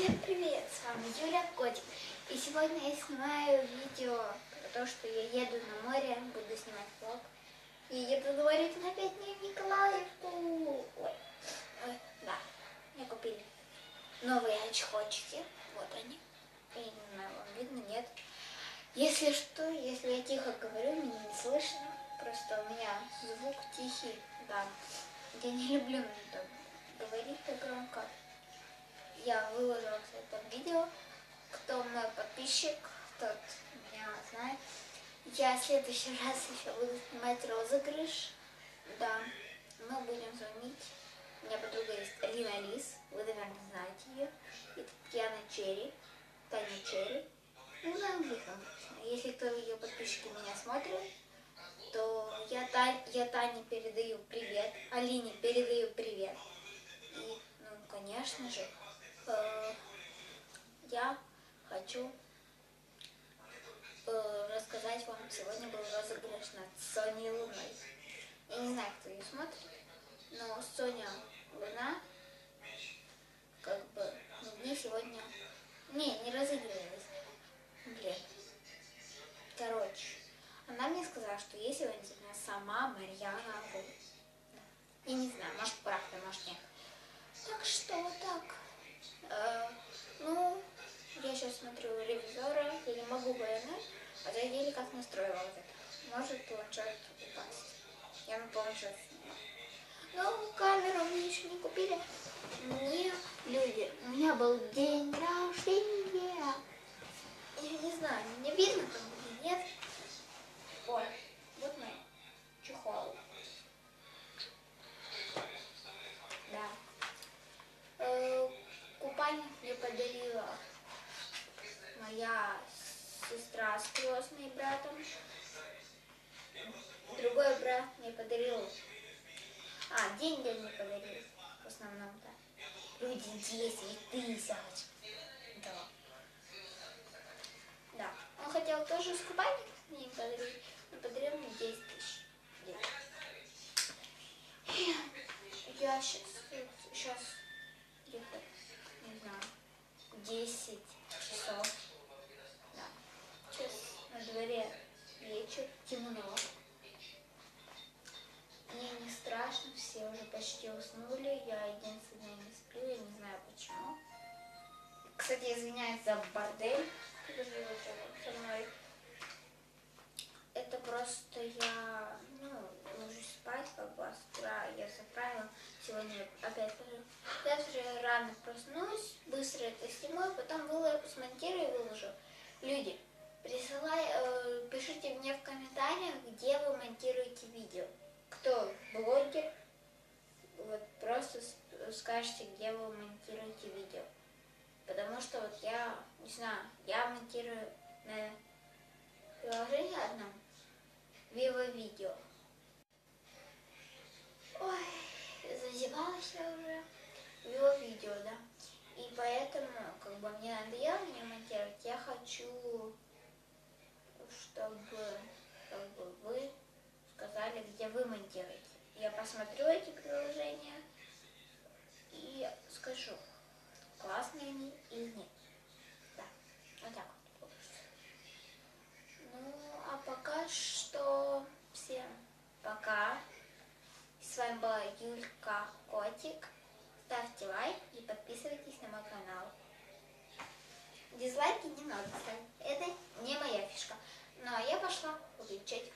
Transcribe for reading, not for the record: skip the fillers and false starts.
Всем привет! С вами Юля Котик. И сегодня я снимаю видео про то, что я еду на море, буду снимать влог. И еду говорить опять не в Николаевку. Ой, да, мне купили новые очкочки. Вот они. Я не знаю, вам видно, нет. Если что, если я тихо говорю, меня не слышно. Просто у меня звук тихий, да. Я не люблю говорить так громко. Я выложила это видео. Кто мой подписчик, тот меня знает. Я в следующий раз еще буду снимать розыгрыш. Да, мы будем звонить. У меня подруга есть Алина Лис. Вы, наверное, знаете ее. И Татьяна Черри. Таня Черри. Не знаю, где там. Если кто ее подписчики меня смотрят, то я Тане передаю привет. Алине передаю привет. И, ну, конечно же, я хочу рассказать вам. Сегодня был розыгрыш над Соней Луной. Я не знаю, кто ее смотрит, но Соня Луна, как бы, мне сегодня... Не разыгрывалась. Блин. Короче, она мне сказала, что ей сегодня сама Марьяна Ру. Я не знаю, может правда, может нет. Так что так. Ну, я сейчас смотрю ревизора, я не могу повернуть, а я еле как настроила вот это. Может планшет упасть. Я на планшет снимаю. Ну, камеру мне еще не купили. Мне люди, у меня был день рождения. Я не знаю, мне видно там или нет. Ой, вот мой чехол. Да. Купальник мне подарила моя сестра с крестным братом. Другой брат мне подарил... деньги мне подарил. В основном-то. Люди 10 тысяч. Да. Да. Он хотел тоже с купальник мне подарить, но подарил мне 10 тысяч. Я сейчас где-то, не знаю, 10 часов. Да. Сейчас на дворе вечер, темно. Мне не страшно, все уже почти уснули. Я единственная не сплю, я не знаю почему. Кстати, извиняюсь за бордель, который живет со мной. Это просто я, ложусь спать, как бы, а с утра я заправила. Сегодня опять завтра рано проснусь, быстро это сниму, потом смонтирую и выложу. Люди, пишите мне в комментариях, где вы монтируете видео. Кто блогер, вот просто скажите, где вы монтируете видео. Потому что вот я, не знаю, я монтирую на приложении одном, Vivo Video. Ой, зазевалась я уже. Vivo Video, да. И поэтому, как бы, мне надоело мне монтировать. Я хочу, чтобы, как бы, вы сказали, где вы монтируете. Я посмотрю эти приложения и скажу, классные они или нет. Да, вот так вот. Ну, а пока что всем пока. С вами была Юлька Котик. Ставьте лайк и подписывайтесь на мой канал. Дизлайки не надо ставить. Это не моя фишка. Ну, а я пошла выключать.